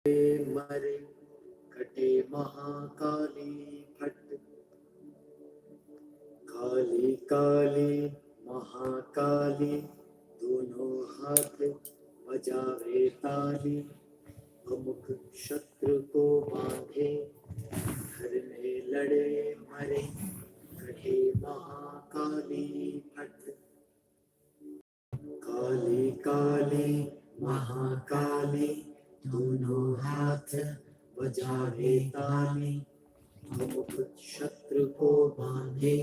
मरे कटे महाकाली फट। काली काली महाकाली दोनों हाथ बजावे ताली। अमुक शत्रु को बांधे घर में लड़े मरे कटे महाकाली फट। काली काली महाकाली दोनों हाथ बजावे ताली। अमुक शत्रु को बांधे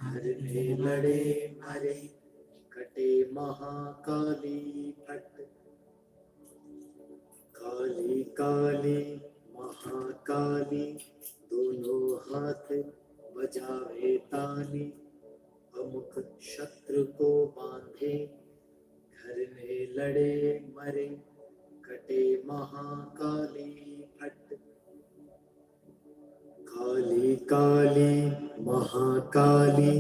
घर में लड़े मरे कटे महाकाली फट। काली काली महाकाली दोनों हाथ बजावे ताली। अमुक शत्रु को बांधे घर में लड़े मरे कटे महाकाली फट। काली काली महाकाली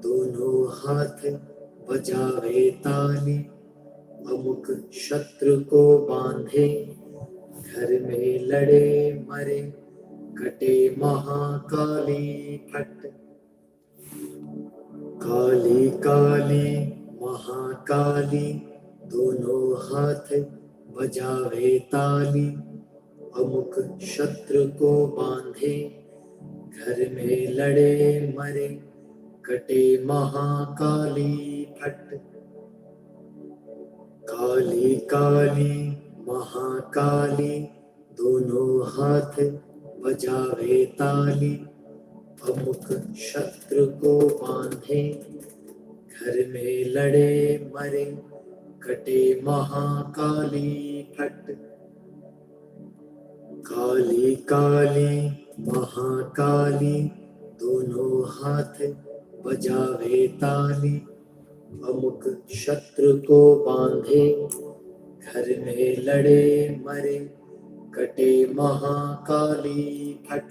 दोनों हाथ बजावे ताली। अमुक शत्रु को बांधे घर में लड़े मरे कटे महाकाली फट। काली काली महाकाली दोनों हाथ बजावे ताली। अमुक शत्रु को बांधे घर में लड़े मरे कटे महाकाली फट। काली काली महाकाली दोनों हाथ बजावे ताली। अमुक शत्रु को बांधे घर में लड़े मरे कटे महाकाली फट। काली काली महाकाली दोनों हाथ बजावे ताली। अमुक शत्रु को बांधे घर में लड़े मरे कटे महाकाली फट।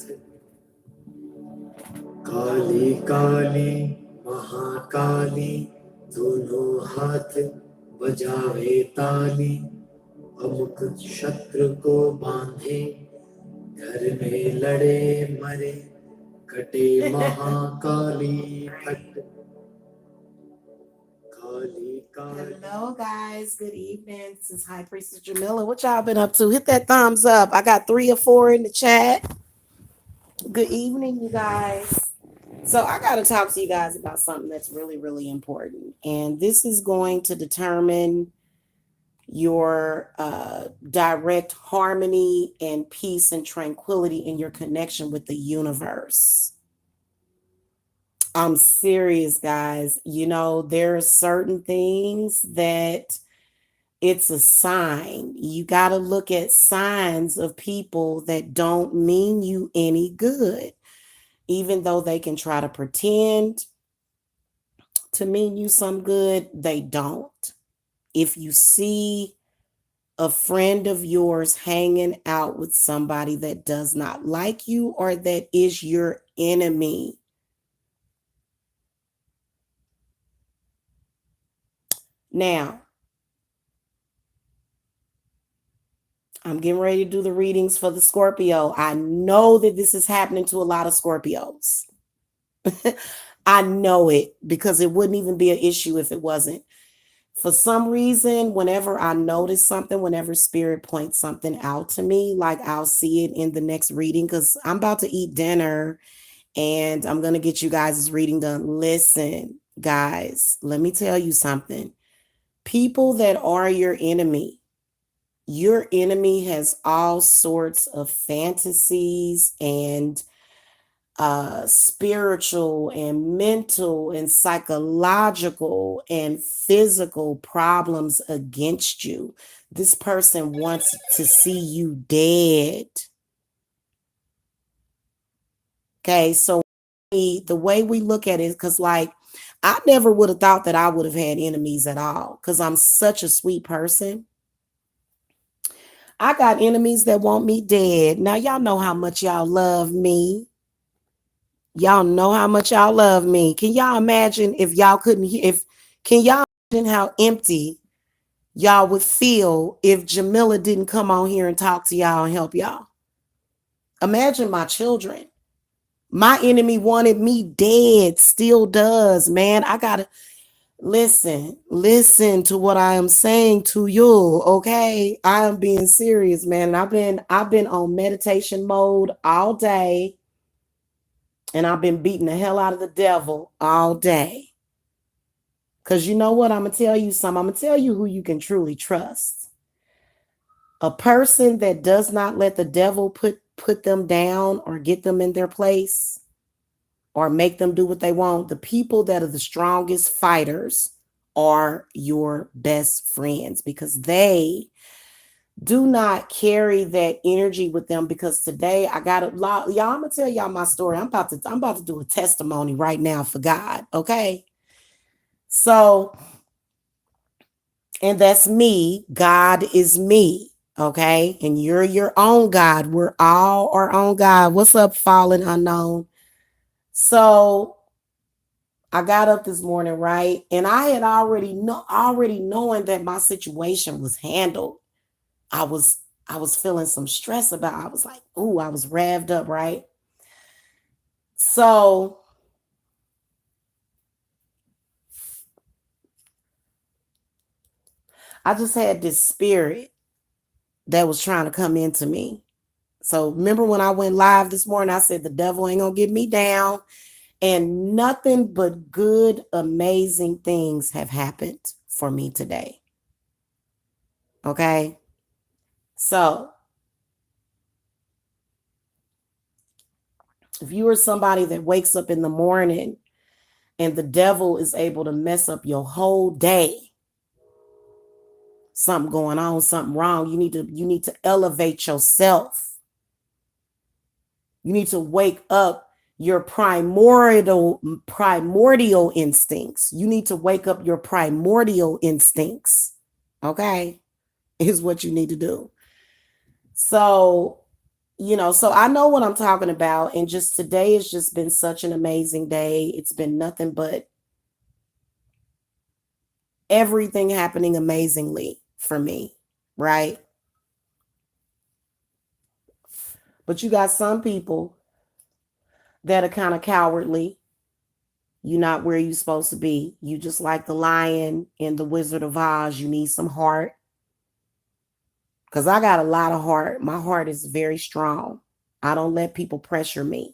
काली काली महाकाली दोनों हाथ बजावे ताली। अमुक शत्रु को बांधे घर में लड़े मरे कटे महाकाली फट। Hello, guys. Good evening. This is High Priestess Jamila. What y'all been up to? Hit that thumbs up. I got 3 or 4 in the chat. Good evening, you guys. So, I got to talk to you guys about something that's really, really important. And this is going to determine your direct harmony and peace and tranquility in your connection with the universe. I'm serious, guys. You know, there are certain things that it's a sign. You got to look at signs of people that don't mean you any good, even though they can try to pretend to mean you some good, they don't. If you see a friend of yours hanging out with somebody that does not like you or that is your enemy, now, I'm getting ready to do the readings for the Scorpio. I know that this is happening to a lot of Scorpios. I know it because it wouldn't even be an issue if it wasn't. For some reason, whenever I notice something, whenever spirit points something out to me, like I'll see it in the next reading because I'm about to eat dinner and I'm going to get you guys' reading done. Listen, guys, let me tell you something. People that are your enemy has all sorts of fantasies and spiritual and mental and psychological and physical problems against you. This person wants to see you dead. Okay, so the way we look at it, because like I never would have thought that I would have had enemies at all because I'm such a sweet person. I got enemies that want me dead. Now, y'all know how much y'all love me. Y'all know how much y'all love me. Can y'all imagine if y'all couldn't hear? Can y'all imagine how empty y'all would feel if Jamila didn't come on here and talk to y'all and help y'all? Imagine my children. My enemy wanted me dead, still does, man. I gotta listen to what I am saying to you, okay? I am being serious, man. I've been on meditation mode all day, and I've been beating the hell out of the devil all day. Cause you know what? I'm gonna tell you something. I'm gonna tell you who you can truly trust. A person that does not let the devil put them down or get them in their place or make them do what they want. The people that are the strongest fighters are your best friends, because they do not carry that energy with them. Because today I got a lot, y'all. I'm gonna tell y'all my story. I'm about to do a testimony right now for God. Okay. So, and that's me. God is me. Okay. And you're your own God. We're all our own God. What's up, fallen unknown? So I got up this morning, right? And I had already knowing that my situation was handled. I was I was feeling some stress about it. I was like, ooh, I was revved up, right? So I just had this spirit that was trying to come into me. So remember when I went live this morning, I said the devil ain't gonna get me down. And nothing but good, amazing things have happened for me today. Okay. So if you are somebody that wakes up in the morning and the devil is able to mess up your whole day, something going on, something wrong, you need to elevate yourself. You need to wake up your primordial instincts. You need to wake up your primordial instincts. Okay? Is what you need to do. So, so I know what I'm talking about. And just today has just been such an amazing day. It's been nothing but everything happening amazingly for me, right? But you got some people that are kind of cowardly. You're not where you're supposed to be. You just like the lion in the Wizard of Oz. You need some heart. Because I got a lot of heart. My heart is very strong. I don't let people pressure me.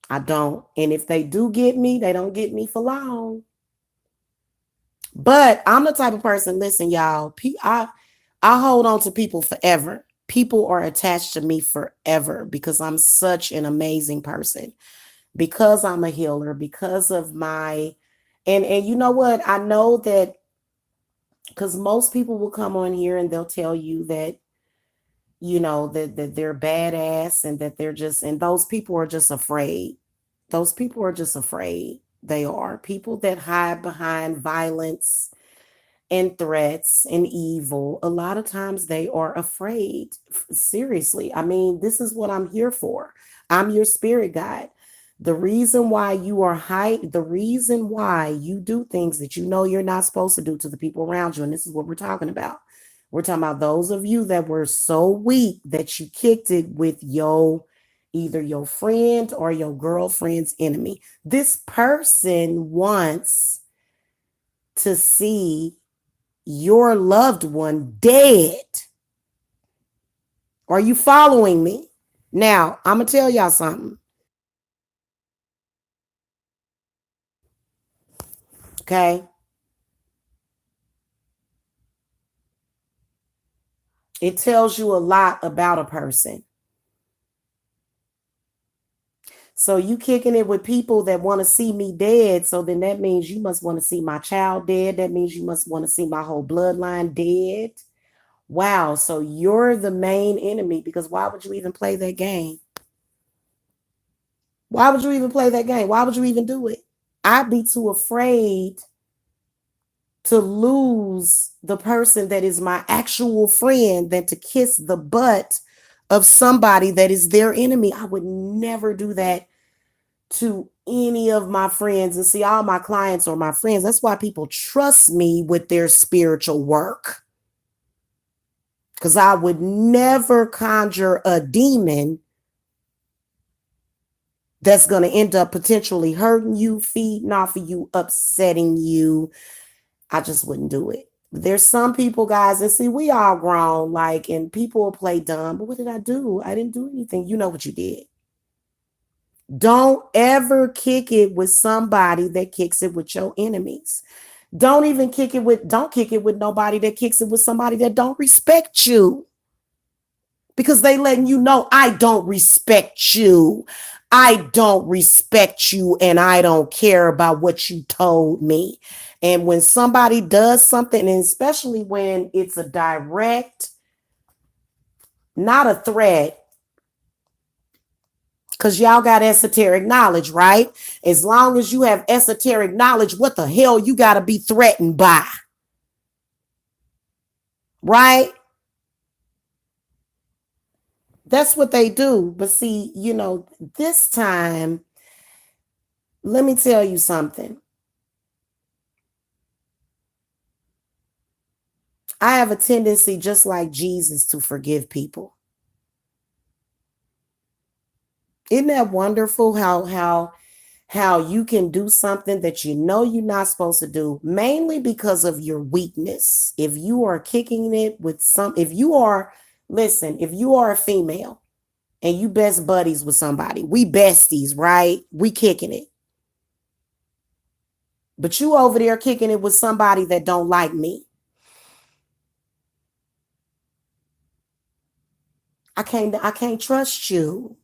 I don't. And if they do get me, they don't get me for long. But I'm the type of person, listen, y'all, I hold on to people forever. People are attached to me forever because I'm such an amazing person. Because I'm a healer, because of my and you know what? I know that because most people will come on here and they'll tell you that that they're badass and that they're just, and those people are just afraid. Those people are just afraid. They are people that hide behind violence and threats and evil. A lot of times they are afraid. Seriously. I mean, this is what I'm here for. I'm your spirit guide. The reason why the reason why you do things that you know you're not supposed to do to the people around you, and this is what we're talking about. We're talking about those of you that were so weak that you kicked it with either your friend or your girlfriend's enemy. This person wants to see your loved one dead. Are you following me? Now, I'm going to tell y'all something. Okay. It tells you a lot about a person. So you kicking it with people that want to see me dead. So then that means you must want to see my child dead. That means you must want to see my whole bloodline dead. Wow. So you're the main enemy, because why would you even play that game? Why would you even play that game? Why would you even do it? I'd be too afraid to lose the person that is my actual friend than to kiss the butt of somebody that is their enemy. I would never do that to any of my friends, and see, all my clients are my friends. That's why people trust me with their spiritual work. Because I would never conjure a demon that's going to end up potentially hurting you, feeding off of you, upsetting you. I just wouldn't do it. There's some people, guys, and see, we all grown, like, and people will play dumb. But what did I do? I didn't do anything. You know what you did. Don't ever kick it with somebody that kicks it with your enemies. Don't kick it with nobody that kicks it with somebody that don't respect you. Because they letting you know, I don't respect you. I don't respect you and I don't care about what you told me. And when somebody does something, and especially when it's a direct, not a threat, because y'all got esoteric knowledge, right? As long as you have esoteric knowledge, what the hell you got to be threatened by? Right? That's what they do. But see, this time, let me tell you something. I have a tendency, just like Jesus, to forgive people. Isn't that wonderful how you can do something that you know you're not supposed to do, mainly because of your weakness? If you are kicking it with if you are a female and you best buddies with somebody, we besties, right? We kicking it. But you over there kicking it with somebody that don't like me. I can't trust you.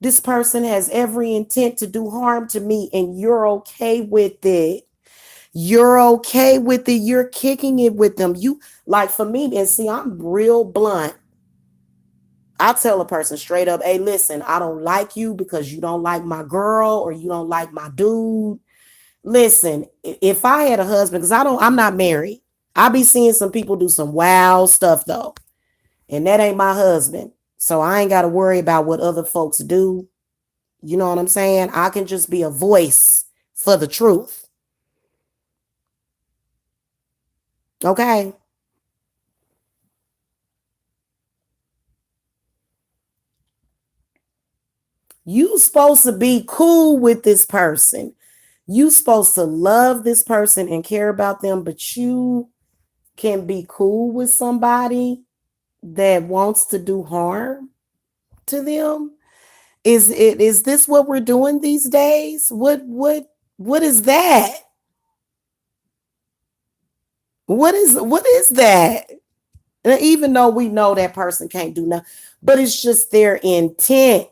This person has every intent to do harm to me, and you're okay with it. You're okay with it. You're kicking it with them. You, like, for me, and see, I'm real blunt. I'll tell a person straight up, hey, listen, I don't like you because you don't like my girl or you don't like my dude. Listen, if I had a husband, because I'm not married. I be seeing some people do some wild stuff though. And that ain't my husband. So I ain't got to worry about what other folks do. You know what I'm saying? I can just be a voice for the truth. Okay. You supposed to be cool with this person. You supposed to love this person and care about them, but you can be cool with somebody that wants to do harm to them. Is this what we're doing these days? What is that? What is that? And even though we know that person can't do nothing, but it's just their intent.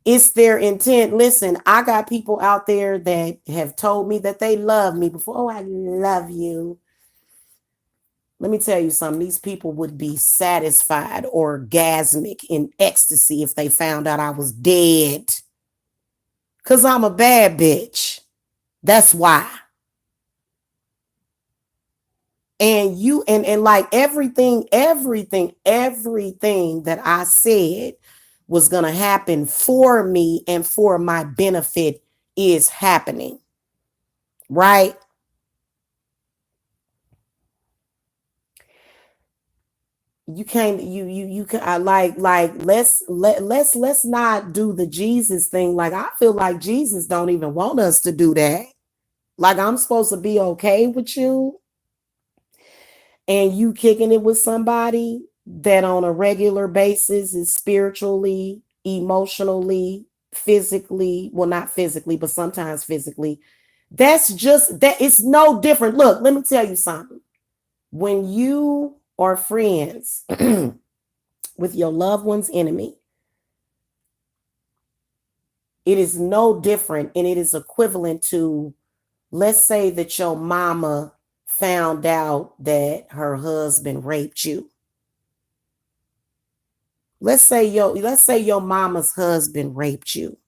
It's their intent. Listen, I got people out there that have told me that they love me before. Oh, I love you. Let me tell you something. These people would be satisfied, orgasmic, in ecstasy if they found out I was dead. Because I'm a bad bitch. That's why. And like everything that I said was going to happen for me and for my benefit is happening. Right? You can't you can I like let's not do the Jesus thing. Like, I feel like Jesus don't even want us to do that. Like, I'm supposed to be okay with you and you kicking it with somebody that on a regular basis is spiritually, emotionally, physically, well, not physically, but sometimes physically. That's just that. It's no different. Look, let me tell you something. When you are friends with your loved one's enemy, it is no different, and it is equivalent to, let's say that your mama found out that her husband raped you. Let's say your mama's husband raped you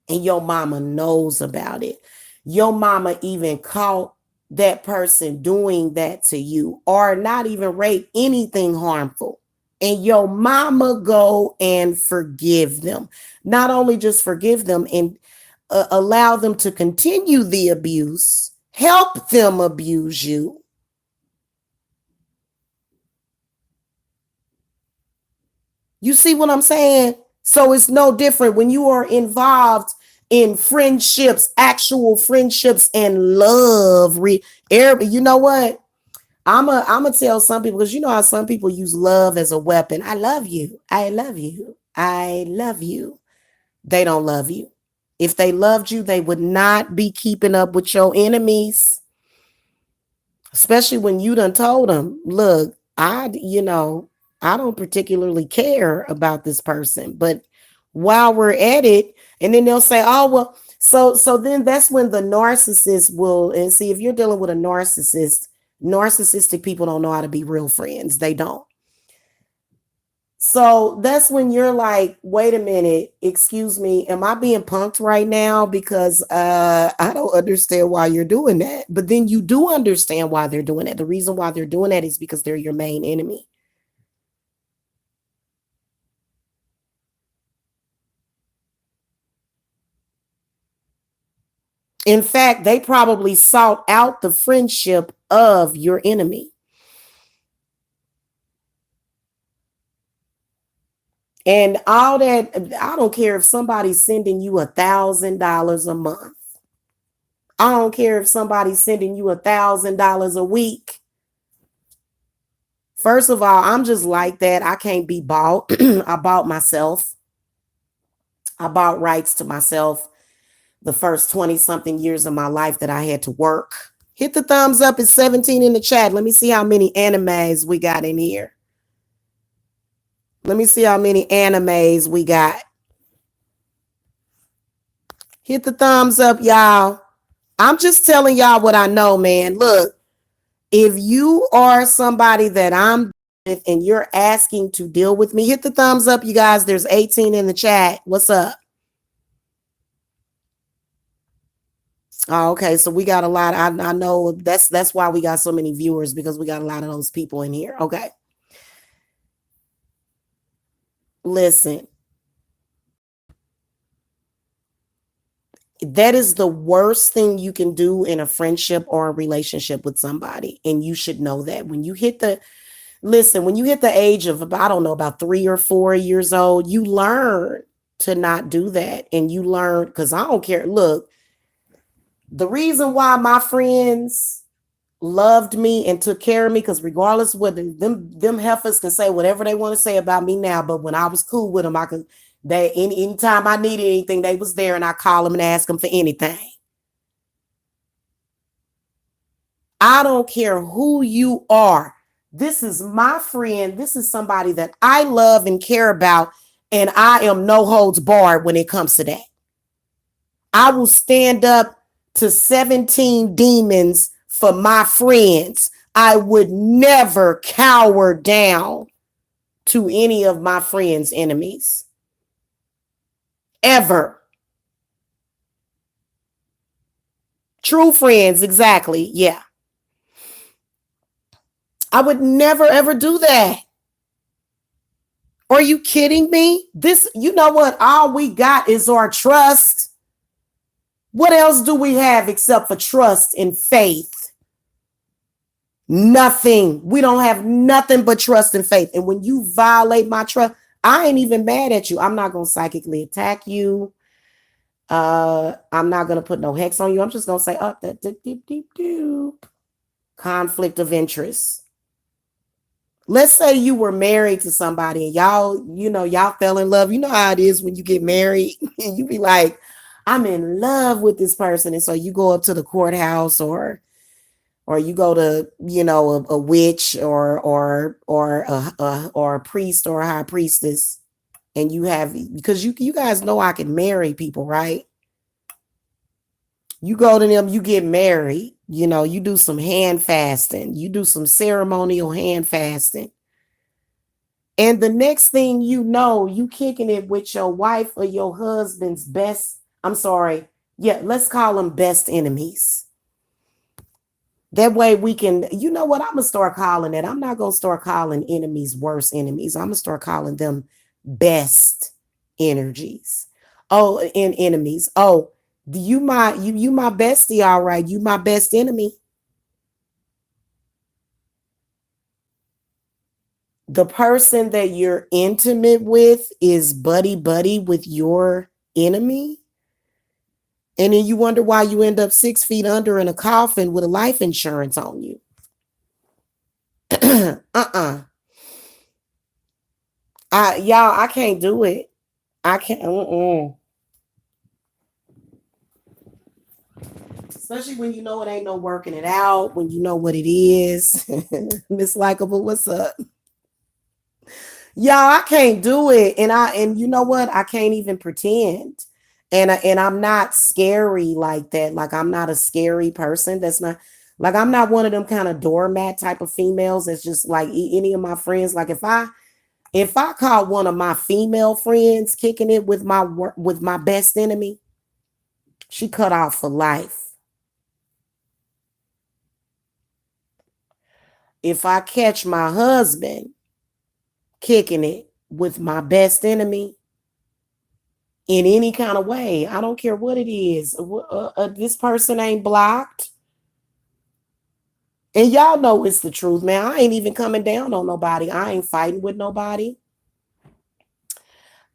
and your mama knows about it. Your mama even caught that person doing that to you, or not even rape, anything harmful. and your mama go and forgive them. Not only just forgive them and allow them to continue the abuse, help them abuse you. You see what I'm saying? So it's no different when you are involved in friendships, actual friendships and love. You know what? I'm a tell some people, because you know how some people use love as a weapon. I love you. I love you. I love you. They don't love you. If they loved you, they would not be keeping up with your enemies, especially when you done told them, look, I don't particularly care about this person, but while we're at it, and then they'll say, oh, well, so then that's when the narcissist will, and see, if you're dealing with a narcissistic people don't know how to be real friends. They don't. So that's when you're like, wait a minute, excuse me, am I being punked right now? Because I don't understand why you're doing that. But then you do understand why they're doing it. The reason why they're doing that is because they're your main enemy. In fact, they probably sought out the friendship of your enemy. And all that, I don't care if somebody's sending you $1,000 a month. I don't care if somebody's sending you $1,000 a week. First of all, I'm just like that. I can't be bought. I bought myself. I bought rights to myself the first 20 something years of my life that I had to work. Hit the thumbs up. It's 17 in the chat. Let me see how many animes we got in here. Let me see how many animes we got. Hit the thumbs up, y'all. I'm just telling y'all what I know, man. Look, if you are somebody that I'm with and you're asking to deal with me, hit the thumbs up, you guys. There's 18 in the chat. What's up? Oh, okay. So we got a lot. I know that's why we got so many viewers, because we got a lot of those people in here. Okay. Listen. That is the worst thing you can do in a friendship or a relationship with somebody. And you should know that when you hit the age of, I don't know, about 3 or 4 years old, you learn to not do that. And you learn, because I don't care. Look, the reason why my friends loved me and took care of me, because regardless of what them heifers can say whatever they want to say about me now, but when I was cool with them, I could, anytime I needed anything, they was there, and I call them and ask them for anything. I don't care who you are. This is my friend. This is somebody that I love and care about, and I am no holds barred when it comes to that. I will stand up to 17 demons for my friends. I would never cower down to any of my friends' enemies. Ever. True friends, exactly. Yeah. I would never, ever do that. Are you kidding me? You know what? All we got is our trust. What else do we have except for trust and faith? Nothing. We don't have nothing but trust and faith. And when you violate my trust, I ain't even mad at you. I'm not going to psychically attack you. I'm not going to put no hex on you. I'm just going to say, conflict of interest. Let's say you were married to somebody and y'all fell in love. You know how it is when you get married and you be like, I'm in love with this person. And so you go up to the courthouse or you go to, a witch or a priest or a high priestess, and you have, because you guys know I can marry people, right? You go to them, you get married, you do some hand fasting, you do some ceremonial hand fasting. And the next thing you know, you kicking it with your wife or your husband's let's call them best enemies. That way we can, you know what? I'm gonna start calling it. I'm not gonna start calling enemies worse enemies. I'm gonna start calling them best energies. Oh, and enemies. Oh, you my bestie, all right. You my best enemy. The person that you're intimate with is buddy buddy with your enemy. And then you wonder why you end up 6 feet under in a coffin with a life insurance on you. uh-uh. Y'all, I can't do it. I can't. Especially when you know it ain't no working it out, when you know what it is. Miss Likeable, what's up? Y'all, I can't do it. And you know what? I can't even pretend. And I'm not scary like that. Like I'm not a scary person. That's not like I'm not one of them kind of doormat type of females. That's just like any of my friends. Like if I caught one of my female friends kicking it with my best enemy, she cut off for life. If I catch my husband kicking it with my best enemy in any kind of way, I don't care what it is. This person ain't blocked. And y'all know it's the truth, man. I ain't even coming down on nobody. I ain't fighting with nobody.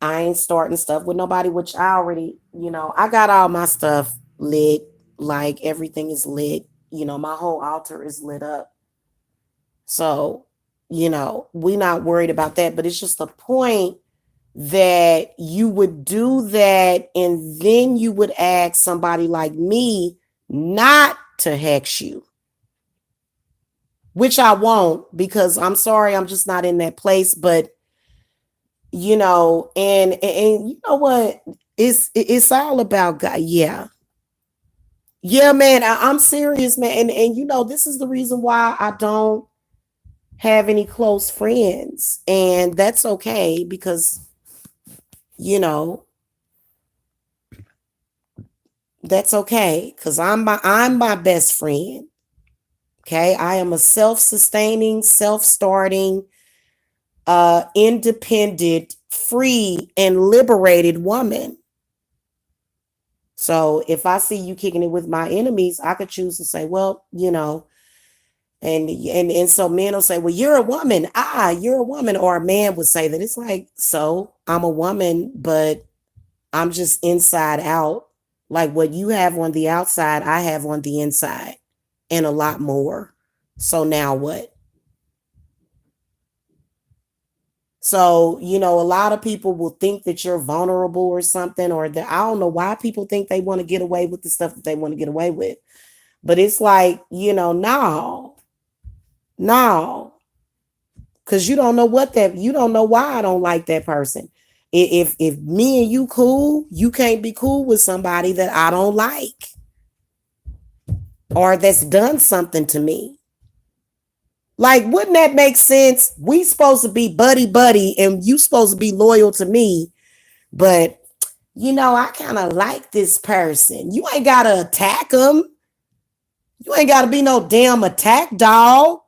I ain't starting stuff with nobody, which I already, I got all my stuff lit. Like everything is lit. My whole altar is lit up. So, we not worried about that. But it's just the point that you would do that and then you would ask somebody like me not to hex you, which I won't, because I'm sorry, I'm just not in that place. But and you know what, it's all about God. Yeah, man, I'm serious, man. And this is the reason why I don't have any close friends, and that's okay, because you know that's okay, because I'm my best friend. Okay, I am a self-sustaining, self-starting, independent, free, and liberated woman. So if I see you kicking it with my enemies, I could choose to say, well, and so men will say, well, you're a woman. You're a woman. Or a man would say that. It's like, so I'm a woman, but I'm just inside out. Like what you have on the outside, I have on the inside, and a lot more. So now what? So, a lot of people will think that you're vulnerable or something, or that I don't know why people think they want to get away with the stuff that they want to get away with. But it's like, no, because you don't know why I don't like that person. If me and you cool, you can't be cool with somebody that I don't like or that's done something to me. Like, wouldn't that make sense? We supposed to be buddy buddy and you supposed to be loyal to me, but I kind of like this person. You ain't gotta attack them. You ain't gotta be no damn attack dog.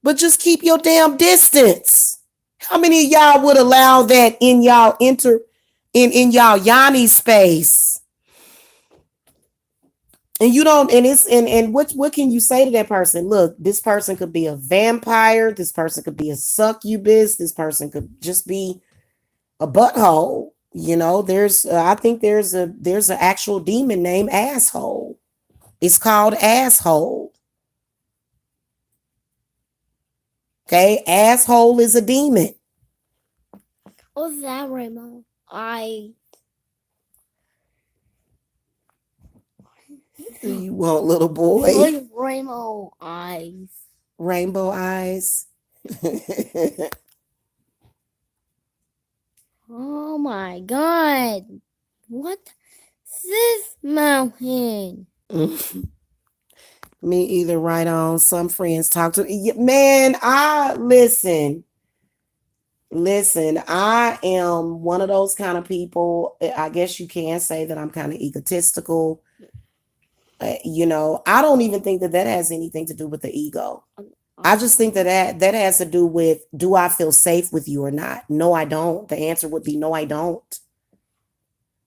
But just keep your damn distance. How many of y'all would allow that in y'all in y'all Yanni space? And you don't, and it's and what can you say to that person? Look, this person could be a vampire, this person could be a succubus, this person could just be a butthole. There's I think there's an actual demon named asshole. It's called asshole. Okay, asshole is a demon. What's that, Rainbow? You want, little boy? Like rainbow eyes. Rainbow eyes. Oh my god. What is this mountain? Me either, right on. Some friends talk to me. Man, listen, I am one of those kind of people. I guess you can say that I'm kind of egotistical. I don't even think that has anything to do with the ego. I just think that has to do with, do I feel safe with you or not? No, I don't. The answer would be no, I don't.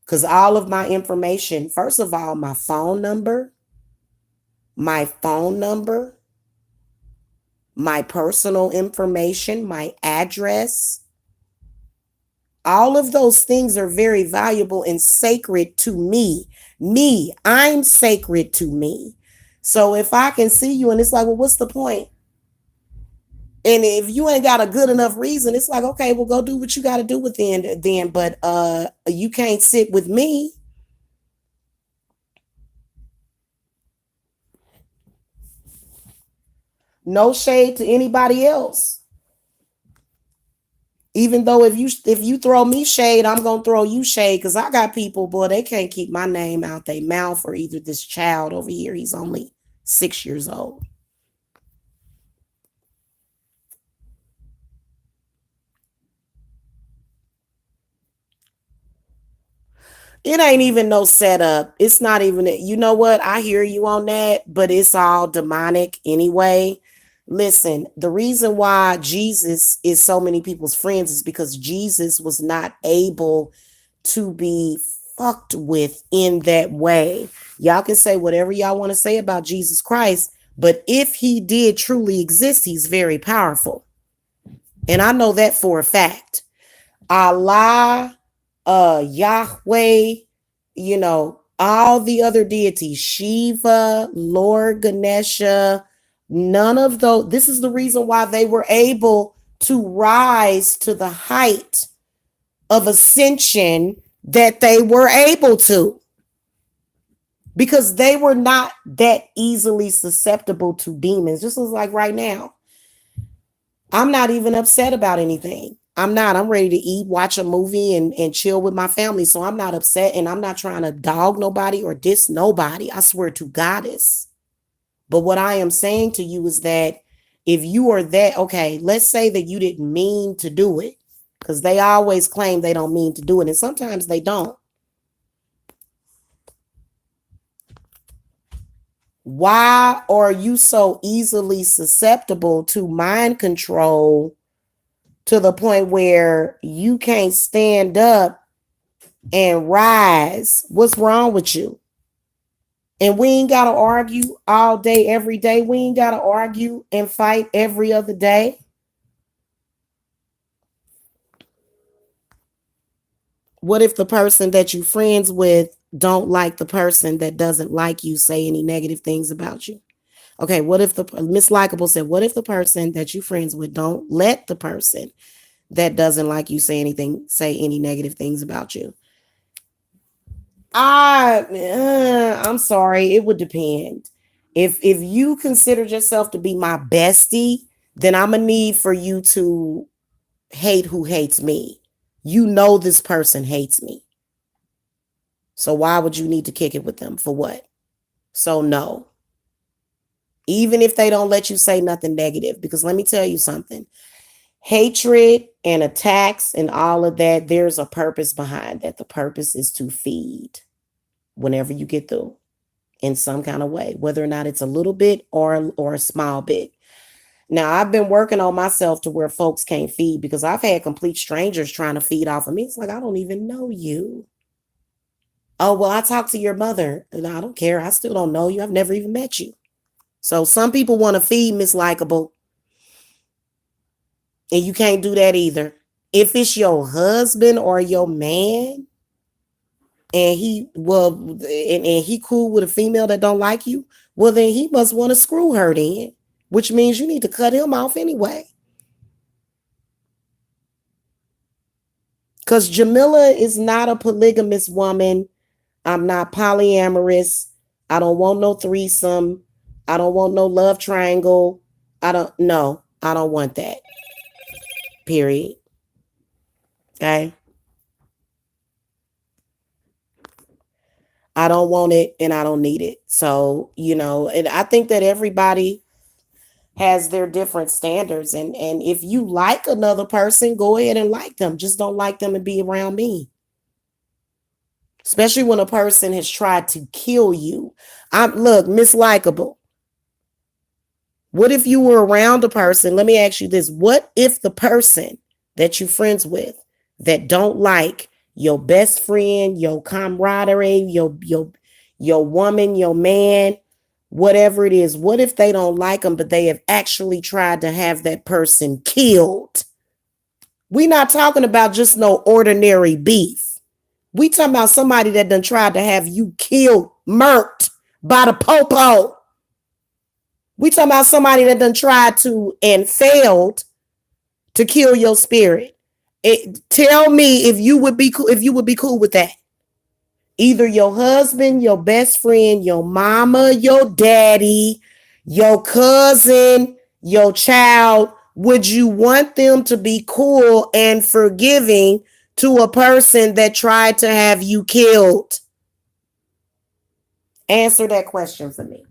Because all of my information, first of all, my phone number, my personal information, my address, all of those things are very valuable and sacred to me. I'm sacred to me. So if I can see you and it's like, well, what's the point? And if you ain't got a good enough reason, it's like, okay, well, go do what you got to do within then. But you can't sit with me. No shade to anybody else. Even though if you throw me shade, I'm gonna throw you shade, because I got people, boy, they can't keep my name out their mouth. Or either this child over here, he's only 6 years old. It ain't even no setup. It's not even, you know what? I hear you on that, but it's all demonic anyway. Listen, the reason why Jesus is so many people's friends is because Jesus was not able to be fucked with in that way. Y'all can say whatever y'all want to say about Jesus Christ, but if he did truly exist, he's very powerful. And I know that for a fact. Allah, Yahweh, all the other deities, Shiva, Lord Ganesha, none of those. This is the reason why they were able to rise to the height of ascension that they were able to, because they were not that easily susceptible to demons. Just as like right now, I'm not even upset about anything. I'm ready to eat, watch a movie, and chill with my family. So I'm not upset, and I'm not trying to dog nobody or diss nobody. I swear to Goddess. But what I am saying to you is that if you are that, okay, let's say that you didn't mean to do it, because they always claim they don't mean to do it, and sometimes they don't. Why are you so easily susceptible to mind control to the point where you can't stand up and rise? What's wrong with you? And we ain't got to argue all day, every day. We ain't got to argue and fight every other day. What if the person that you friends with don't like the person that doesn't like you, say any negative things about you? Okay, what if the Miss Likeable said, what if the person that you friends with don't let the person that doesn't like you say any negative things about you? I'm sorry, it would depend. If you consider yourself to be my bestie, then I'm gonna need for you to hate who hates me. You know this person hates me. So why would you need to kick it with them? For what? So no. Even if they don't let you say nothing negative, because let me tell you something. Hatred and attacks and all of that, there's a purpose behind that. The purpose is to feed whenever you get through in some kind of way, whether or not it's a little bit or a small bit. Now, I've been working on myself to where folks can't feed, because I've had complete strangers trying to feed off of me. It's like, I don't even know you. Oh, well, I talked to your mother. No, I don't care. I still don't know you. I've never even met you. So some people want to feed Miss Likeable, and you can't do that either. If it's your husband or your man, and he cool with a female that don't like you, well, then he must want to screw her then, which means you need to cut him off anyway. Because Jamila is not a polygamous woman. I'm not polyamorous. I don't want no threesome. I don't want no love triangle. I don't want that. Period. Okay. I don't want it and I don't need it. So, and I think that everybody has their different standards. And if you like another person, go ahead and like them. Just don't like them and be around me. especially when a person has tried to kill you. Look, Miss Likeable. What if you were around a person? Let me ask you this. What if the person that you're friends with that don't like your best friend, your camaraderie, your woman, your man, whatever it is, what if they don't like them, but they have actually tried to have that person killed? We're not talking about just no ordinary beef. We talking about somebody that done tried to have you killed, murked by the popo. We talking about somebody that done tried to and failed to kill your spirit. Tell me if you would be cool, if you would be cool with that. Either your husband, your best friend, your mama, your daddy, your cousin, your child, would you want them to be cool and forgiving to a person that tried to have you killed? Answer that question for me.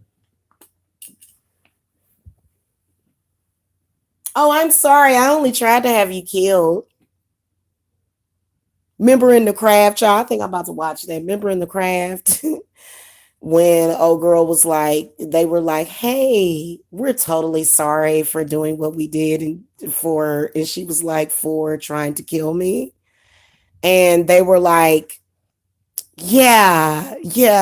Oh, I'm sorry. I only tried to have you killed. Remember in The Craft, y'all? I think I'm about to watch that. Remember in The Craft? When old girl was like, they were like, hey, we're totally sorry for doing what we did and she was like, for trying to kill me. And they were like, yeah,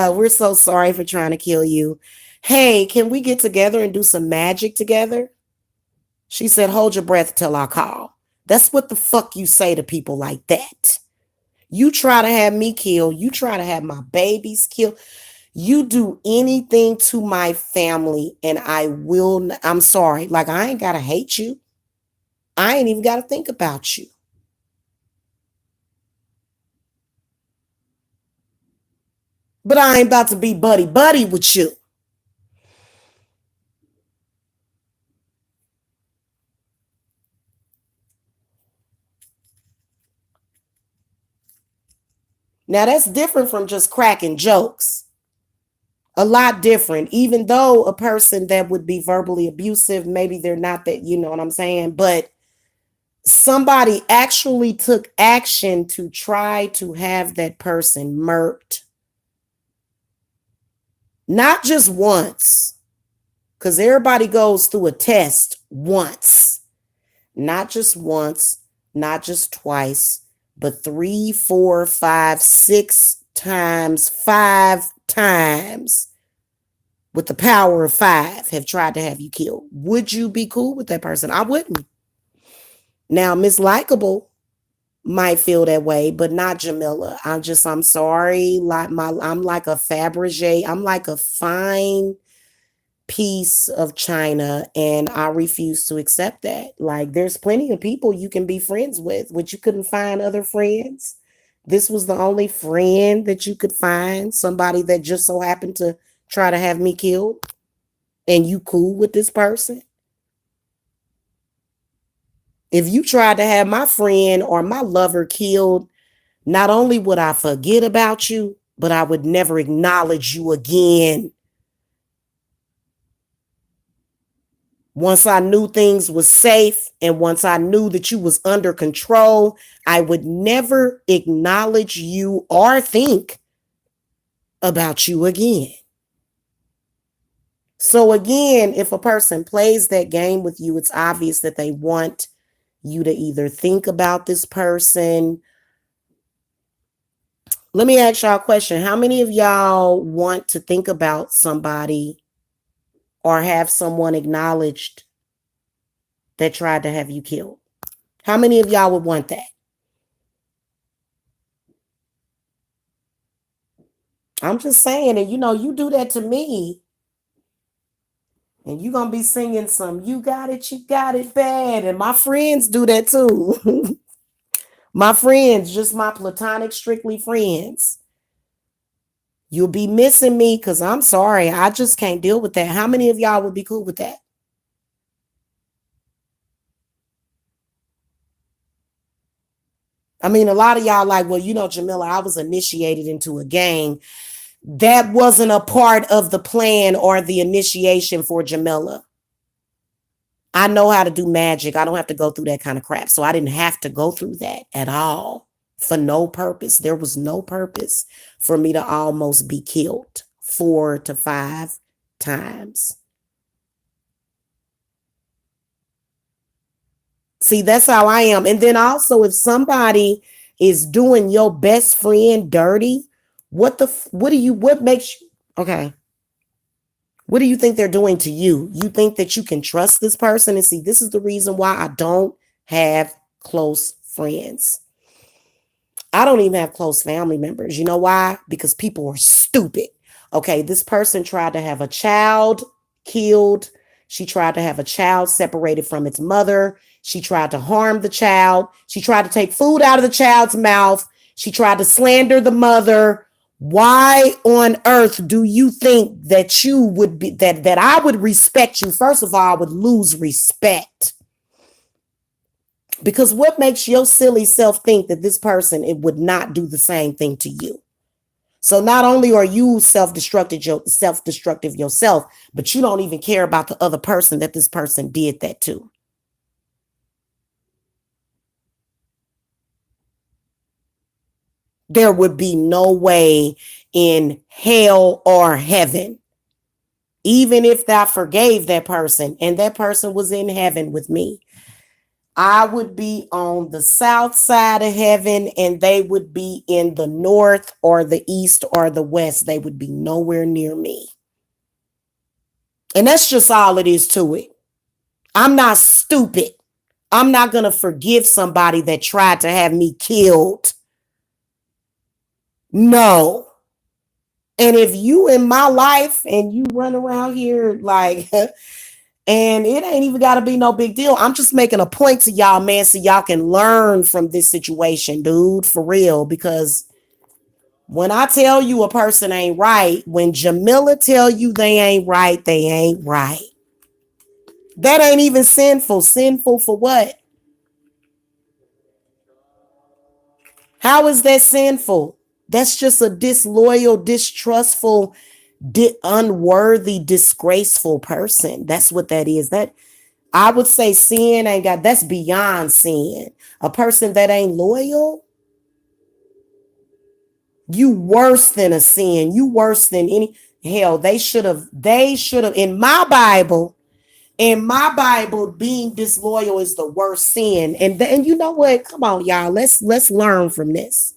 we're so sorry for trying to kill you. Hey, can we get together and do some magic together? She said, hold your breath till I call. That's what the fuck you say to people like that. You try to have me killed. You try to have my babies killed. You do anything to my family and I will, I'm sorry. Like, I ain't got to hate you. I ain't even got to think about you. But I ain't about to be buddy with you. Now, that's different from just cracking jokes. A lot different, even though a person that would be verbally abusive, maybe they're not that, you know what I'm saying? But somebody actually took action to try to have that person murked. Not just once, because everybody goes through a test once. Not just once, not just twice, but 3, 4, 5, 6 times, 5 times with the power of 5 have tried to have you killed. Would you be cool with that person? I wouldn't. Now, Miss Likeable might feel that way, but not Jamila. I'm sorry. I'm like a Fabergé. I'm like a fine piece of china, and I refuse to accept that. Like, there's plenty of people you can be friends with, but you couldn't find other friends. This was the only friend that you could find, somebody that just so happened to try to have me killed, and you cool with this person. If you tried to have my friend or my lover killed, not only would I forget about you, but I would never acknowledge you again. Once I knew things was safe and once I knew that you was under control, I would never acknowledge you or think about you again. So again, if a person plays that game with you, it's obvious that they want you to either think about this person. Let me ask y'all a question. How many of y'all want to think about somebody or have someone acknowledged that tried to have you killed? How many of y'all would want that? I'm just saying, and you do that to me, and you're going to be singing some, you got it bad. And my friends do that too. My friends, just my platonic, strictly friends. You'll be missing me because I'm sorry. I just can't deal with that. How many of y'all would be cool with that? I mean, a lot of y'all like, well, Jamila, I was initiated into a gang. That wasn't a part of the plan or the initiation for Jamila. I know how to do magic. I don't have to go through that kind of crap. So I didn't have to go through that at all for no purpose. There was no purpose for me to almost be killed 4 to 5 times. See, that's how I am. And then also, if somebody is doing your best friend dirty, what makes you, okay, what do you think they're doing to you? You think that you can trust this person? And see, this is the reason why I don't have close friends. I don't even have close family members. You know why? Because people are stupid. Okay, this person tried to have a child killed. She tried to have a child separated from its mother. She tried to harm the child. She tried to take food out of the child's mouth. She tried to slander the mother. Why on earth do you think that you would be that I would respect you? First of all, I would lose respect. Because what makes your silly self think that this person it would not do the same thing to you? So not only are you self-destructive yourself, but you don't even care about the other person that this person did that to. There would be no way in hell or heaven, even if I forgave that person and that person was in heaven with me, I would be on the south side of heaven and they would be in the north or the east or the west. They would be nowhere near me. And that's just all it is to it. I'm not stupid. I'm not going to forgive somebody that tried to have me killed. No. And if you in my life and you run around here like, and it ain't even got to be no big deal. I'm just making a point to y'all, man, so y'all can learn from this situation, dude, for real. Because when I tell you a person ain't right, when Jamila tell you they ain't right, they ain't right. That ain't even sinful. Sinful for what? How is that sinful? That's just a disloyal, distrustful, unworthy, disgraceful person. That's what that is. That I would say sin ain't got, that's beyond sin. A person that ain't loyal, you worse than a sin. You worse than any, hell, they should have, in my Bible, being disloyal is the worst sin. And you know what? Come on, y'all. Let's learn from this.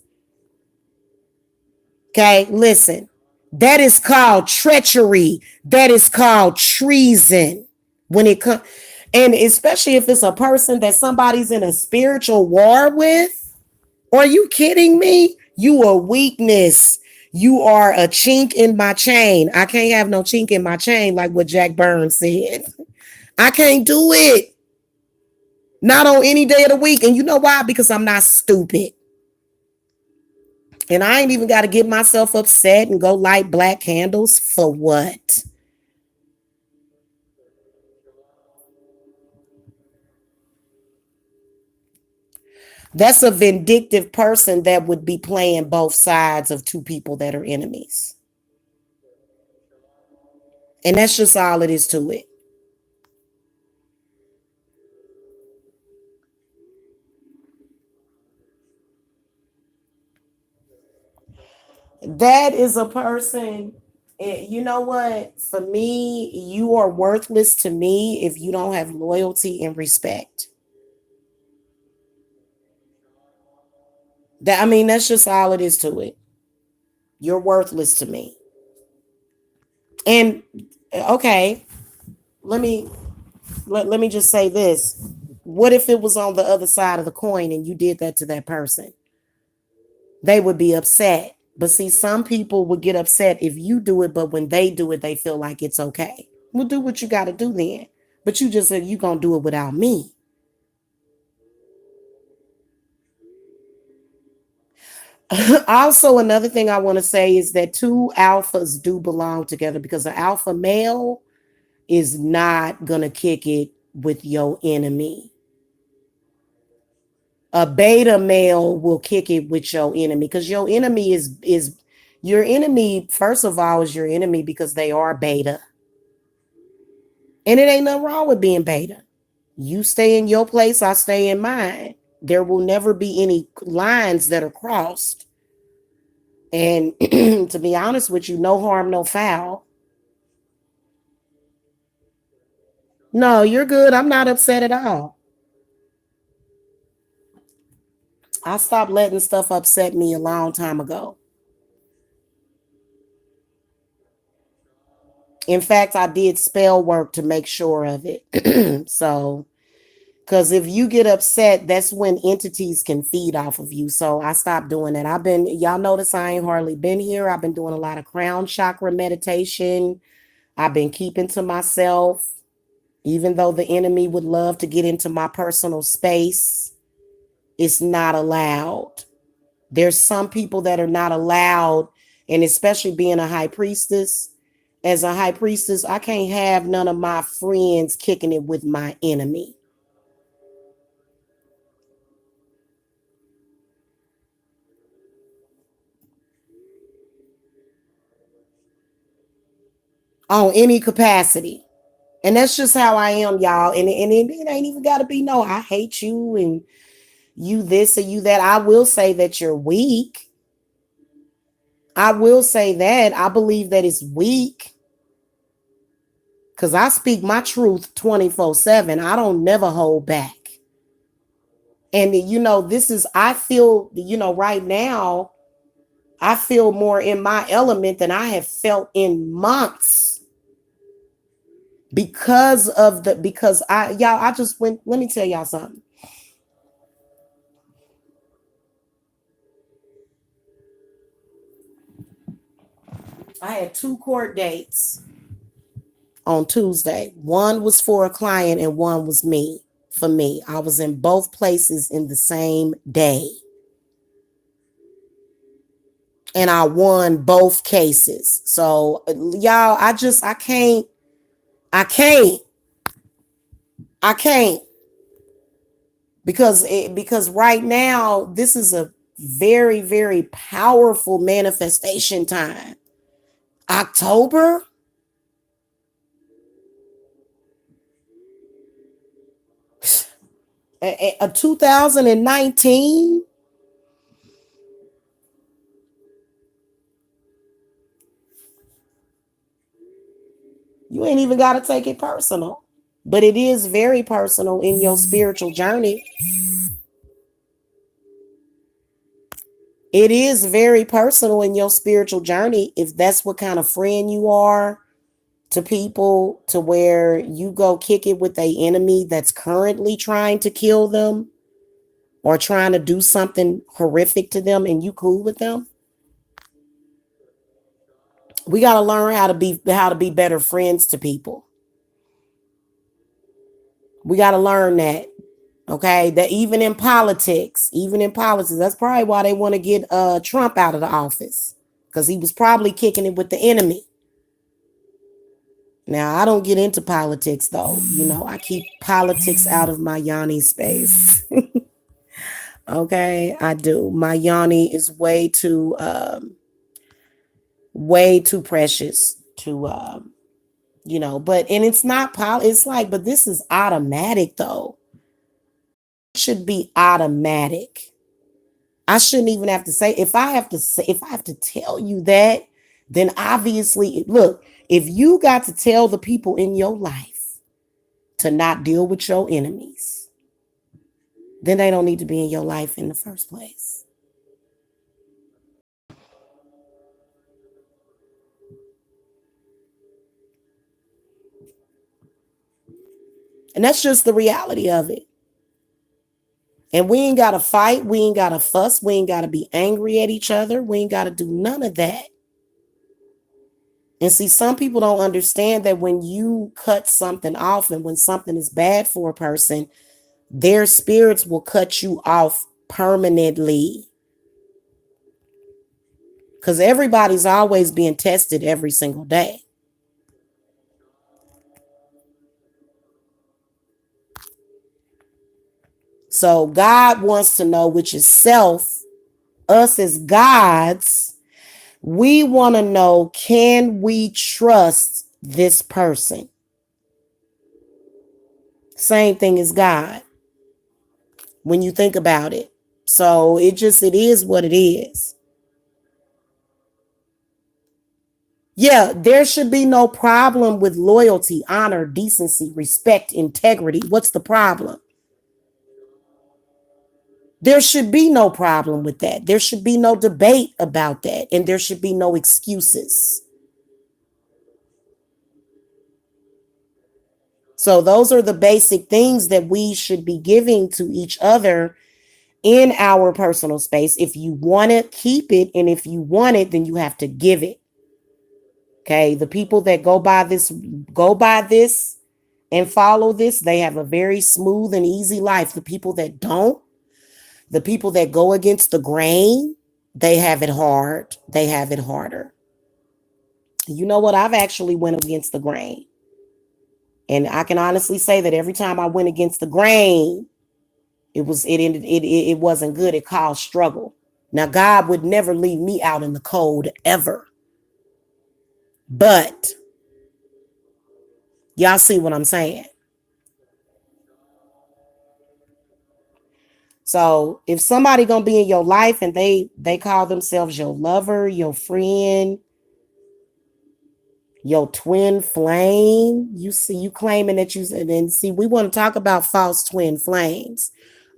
Okay, listen. That is called treachery. That is called treason. When it comes, and especially if it's a person that somebody's in a spiritual war with. Are you kidding me? You are weakness. You are a chink in my chain. I can't have no chink in my chain, like what Jack Burns said. I can't do it. Not on any day of the week. And you know why? Because I'm not stupid. And I ain't even got to get myself upset and go light black candles for what? That's a vindictive person that would be playing both sides of two people that are enemies. And that's just all it is to it. That is a person, you know what? For me, you are worthless to me if you don't have loyalty and respect. That I mean, that's just all it is to it. You're worthless to me. And okay, let me let me just say this. What if it was on the other side of the coin and you did that to that person? They would be upset. But see, some people would get upset if you do it, but when they do it, they feel like it's okay. Well, do what you got to do then. But you just said you going to do it without me. Also, another thing I want to say is that two alphas do belong together because an alpha male is not going to kick it with your enemy. A beta male will kick it with your enemy because your enemy is your enemy. First of all, is your enemy because they are beta, and it ain't nothing wrong with being beta. You stay in your place, I stay in mine. There will never be any lines that are crossed. And to be honest with you, no harm, no foul. No, you're good. I'm not upset at all. I stopped letting stuff upset me a long time ago. In fact, I did spell work to make sure of it. So, because if you get upset, that's when entities can feed off of you. So I stopped doing that. Y'all notice I ain't hardly been here. I've been doing a lot of crown chakra meditation. I've been keeping to myself, even though the enemy would love to get into my personal space. It's not allowed. There's some people that are not allowed, and especially being a high priestess. As a high priestess, I can't have none of my friends kicking it with my enemy. On any capacity. And that's just how I am, y'all. And it ain't even got to be no, I hate you and you this or you that. I will say that you're weak. I will say that. I believe that it's weak. Because I speak my truth 24/7. I don't never hold back. And I feel, right now, I feel more in my element than I have felt in months. Because I just went, let me tell y'all something. I had 2 court dates on Tuesday. One was for a client and one was for me. I was in both places in the same day. And I won both cases. So y'all, I can't because right now this is a very, very powerful manifestation time. October, a 2019. You ain't even got to take it personal, but it is very personal in your spiritual journey. It is very personal in your spiritual journey if that's what kind of friend you are to people, to where you go kick it with a enemy that's currently trying to kill them or trying to do something horrific to them, and you cool with them. We got to learn how to be better friends to people. We got to learn that. Okay, that even in politics, that's probably why they want to get Trump out of the office, because he was probably kicking it with the enemy. Now, I don't get into politics though. I keep politics out of my Yanni space. Okay, I do. My Yanni is way too precious to but and it's not it's like, but this is automatic though. It should be automatic. I shouldn't even have to say, if I have to tell you that, then obviously, look, if you got to tell the people in your life to not deal with your enemies, then they don't need to be in your life in the first place. And that's just the reality of it. And we ain't got to fight. We ain't got to fuss. We ain't got to be angry at each other. We ain't got to do none of that. And see, some people don't understand that when you cut something off and when something is bad for a person, their spirits will cut you off permanently. Because everybody's always being tested every single day. So God wants to know, which is self, us as gods, we want to know, can we trust this person? Same thing as God. when you think about it. So it is what it is. Yeah, there should be no problem with loyalty, honor, decency, respect, integrity. What's the problem? There should be no problem with that. There should be no debate about that. And there should be no excuses. So those are the basic things that we should be giving to each other in our personal space. If you want to keep it, and if you want it, then you have to give it. Okay. The people that go by this and follow this, they have a very smooth and easy life. The people that don't, the people that go against the grain, they have it hard. They have it harder. You know what? I've actually went against the grain. And I can honestly say that every time I went against the grain, it wasn't good. It caused struggle. Now, God would never leave me out in the cold ever. But y'all see what I'm saying? So if somebody gonna be in your life and they call themselves your lover, your friend, your twin flame, you claiming that and see, we want to talk about false twin flames.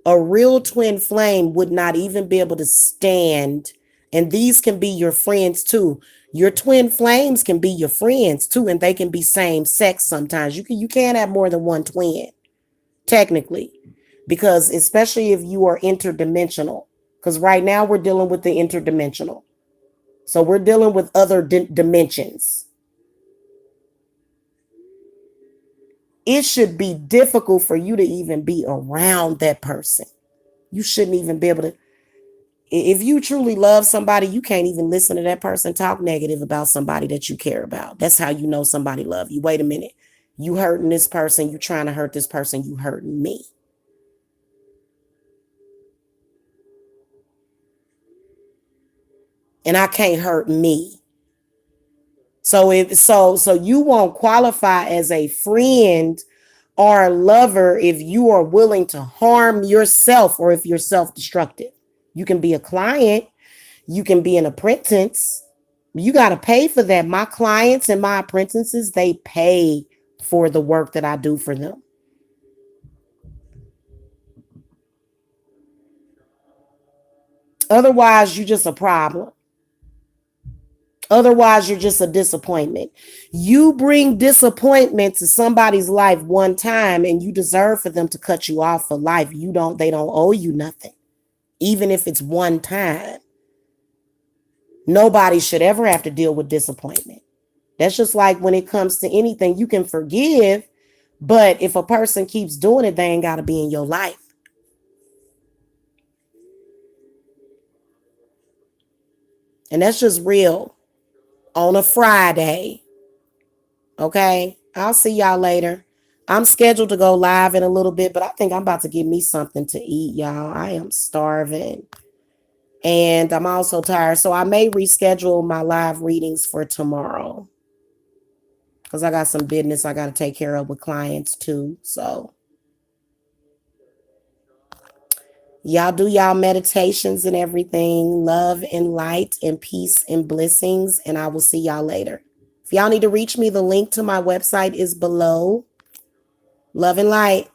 A real twin flame would not even be able to stand, and these can be your friends too. Your twin flames can be your friends too, and they can be same sex sometimes. You can't have more than one twin, technically, because especially if you are interdimensional, because right now we're dealing with the interdimensional. So we're dealing with other dimensions. It should be difficult for you to even be around that person. You shouldn't even be able to. If you truly love somebody, you can't even listen to that person talk negative about somebody that you care about. That's how you know somebody love you. Wait a minute. You hurting this person. You trying to hurt this person. You hurting me. And I can't hurt me. So you won't qualify as a friend or a lover if you are willing to harm yourself or if you're self-destructive. You can be a client, you can be an apprentice. You got to pay for that. My clients and my apprentices, they pay for the work that I do for them. Otherwise, you're just a problem. Otherwise, you're just a disappointment. You bring disappointment to somebody's life one time and you deserve for them to cut you off for life. They don't owe you nothing. Even if it's one time. Nobody should ever have to deal with disappointment. That's just like when it comes to anything, you can forgive, but if a person keeps doing it, they ain't got to be in your life. And that's just real on a Friday. Okay. I'll see y'all later. I'm scheduled to go live in a little bit, but I think I'm about to get me something to eat, y'all. I am starving. And I'm also tired. So I may reschedule my live readings for tomorrow. Because I got some business I got to take care of with clients too. So y'all do y'all meditations and everything. Love and light and peace and blessings. And I will see y'all later. If y'all need to reach me, the link to my website is below. Love and light.